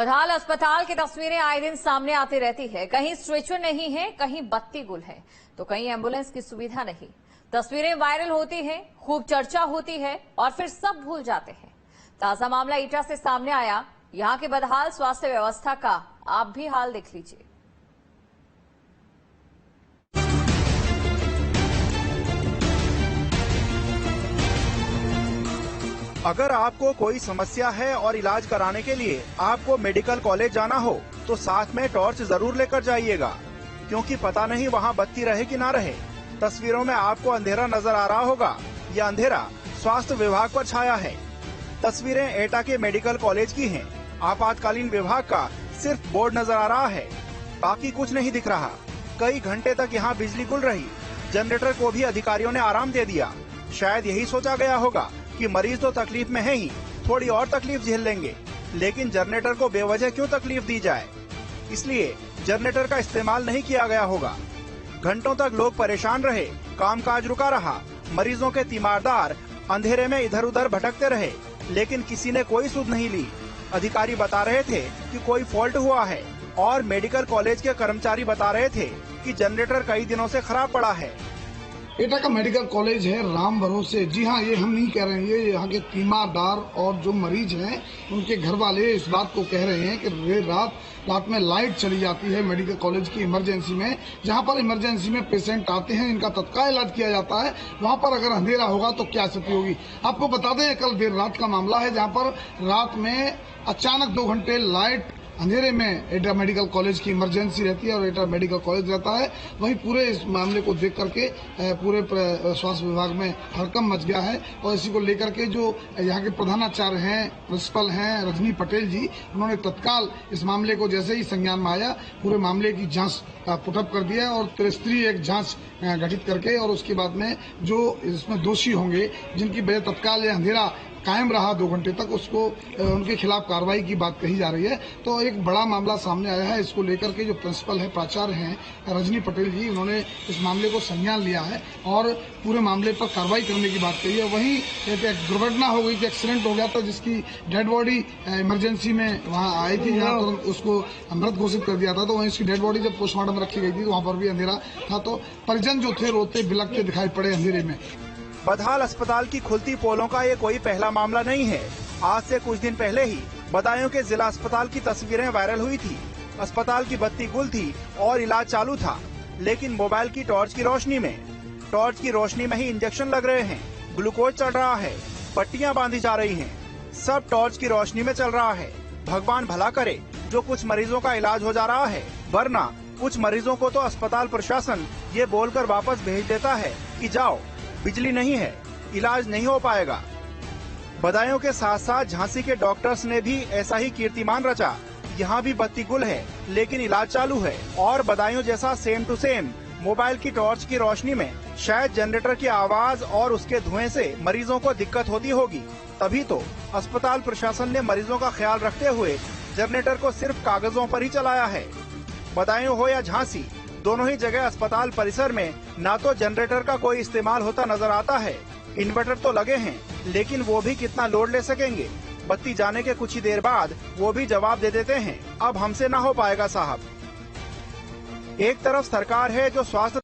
बदहाल अस्पताल की तस्वीरें आए दिन सामने आती रहती है। कहीं स्ट्रेचर नहीं है, कहीं बत्ती गुल है, तो कहीं एम्बुलेंस की सुविधा नहीं। तस्वीरें वायरल होती हैं, खूब चर्चा होती है और फिर सब भूल जाते हैं। ताजा मामला ईटा से सामने आया। यहां की बदहाल स्वास्थ्य व्यवस्था का आप भी हाल देख लीजिए। अगर आपको कोई समस्या है और इलाज कराने के लिए आपको मेडिकल कॉलेज जाना हो तो साथ में टॉर्च जरूर लेकर जाइएगा, क्योंकि पता नहीं वहाँ बत्ती रहे कि ना रहे। तस्वीरों में आपको अंधेरा नजर आ रहा होगा। यह अंधेरा स्वास्थ्य विभाग पर छाया है। तस्वीरें एटा के मेडिकल कॉलेज की हैं। आपातकालीन विभाग का सिर्फ बोर्ड नजर आ रहा है, बाकी कुछ नहीं दिख रहा। कई घंटे तक यहाँ बिजली गुल रही। जनरेटर को भी अधिकारियों ने आराम दे दिया। शायद यही सोचा गया होगा कि मरीज तो तकलीफ में है ही, थोड़ी और तकलीफ झेल लेंगे, लेकिन जनरेटर को बेवजह क्यों तकलीफ दी जाए, इसलिए जनरेटर का इस्तेमाल नहीं किया गया होगा। घंटों तक लोग परेशान रहे, कामकाज रुका रहा। मरीजों के तीमारदार अंधेरे में इधर उधर भटकते रहे, लेकिन किसी ने कोई सुध नहीं ली। अधिकारी बता रहे थे कि कोई फॉल्ट हुआ है और मेडिकल कॉलेज के कर्मचारी बता रहे थे कि जनरेटर कई दिनों से खराब पड़ा है। एटा का मेडिकल कॉलेज है राम भरोसे। जी हाँ, ये हम नहीं कह रहे हैं, ये यहाँ के तीमारदार और जो मरीज हैं उनके घर वाले इस बात को कह रहे हैं कि रात में लाइट चली जाती है मेडिकल कॉलेज की इमरजेंसी में। जहाँ पर इमरजेंसी में पेशेंट आते हैं, इनका तत्काल इलाज किया जाता है, वहाँ पर अगर अंधेरा होगा तो क्या स्थिति होगी। आपको बता दें, कल देर रात का मामला है, जहाँ पर रात में अचानक 2 घंटे लाइट अंधेरे में एटा मेडिकल कॉलेज की इमरजेंसी रहती है और एटा मेडिकल कॉलेज रहता है। वहीं पूरे इस मामले को देख करके पूरे स्वास्थ्य विभाग में हड़कंप मच गया है और इसी को लेकर के जो यहाँ के प्रधानाचार्य हैं, प्रिंसिपल हैं रजनी पटेल जी, उन्होंने तत्काल इस मामले को जैसे ही संज्ञान में आया पूरे मामले की जांच पुटअप कर दिया और त्रिस्तरीय एक जांच गठित करके और उसके बाद में जो इसमें दोषी होंगे, जिनकी वजह तत्काल ये अंधेरा कायम रहा 2 घंटे तक, उसको उनके खिलाफ कार्रवाई की बात कही जा रही है। तो एक बड़ा मामला सामने आया है। इसको लेकर के जो प्रिंसिपल है, प्राचार्य हैं रजनी पटेल जी, उन्होंने इस मामले को संज्ञान लिया है और पूरे मामले पर कार्रवाई करने की बात कही है। वहीं एक दुर्घटना हो गई थी, एक्सीडेंट हो गया था, जिसकी डेड बॉडी इमरजेंसी में वहाँ आई थी, जहाँ पर उसको मृत घोषित कर दिया था। तो वहीं उसकी डेड बॉडी जब पोस्टमार्टम रखी गई थी तो वहाँ पर भी अंधेरा था, तो परिजन जो थे रोते बिलखते दिखाई पड़े अंधेरे में। बदहाल अस्पताल की खुलती पोलों का ये कोई पहला मामला नहीं है। आज से कुछ दिन पहले ही बदायूं के जिला अस्पताल की तस्वीरें वायरल हुई थी। अस्पताल की बत्ती गुल थी और इलाज चालू था, लेकिन मोबाइल की टॉर्च की रोशनी में ही इंजेक्शन लग रहे हैं, ग्लूकोज चढ़ रहा है, पट्टियां बांधी जा रही हैं, सब टॉर्च की रोशनी में चल रहा है। भगवान भला करे जो कुछ मरीजों का इलाज हो जा रहा है, वरना कुछ मरीजों को तो अस्पताल प्रशासन ये बोलकर वापस भेज देता है कि जाओ, बिजली नहीं है, इलाज नहीं हो पाएगा। बदायूं के साथ साथ झांसी के डॉक्टर्स ने भी ऐसा ही कीर्तिमान रचा। यहाँ भी बत्ती गुल है, लेकिन इलाज चालू है। और बदायूं जैसा सेम टू सेम मोबाइल की टॉर्च की रोशनी में शायद जनरेटर की आवाज और उसके धुएं से मरीजों को दिक्कत होती होगी। तभी तो अस्पताल प्रशासन ने मरीजों का ख्याल रखते हुए जनरेटर को सिर्फ कागजों पर ही चलाया है। बदायूं हो या झांसी, दोनों ही जगह अस्पताल परिसर में ना तो जनरेटर का कोई इस्तेमाल होता नजर आता है। इन्वर्टर तो लगे हैं, लेकिन वो भी कितना लोड ले सकेंगे। बत्ती जाने के कुछ ही देर बाद वो भी जवाब दे देते हैं, अब हमसे ना हो पाएगा साहब। एक तरफ सरकार है जो स्वास्थ्य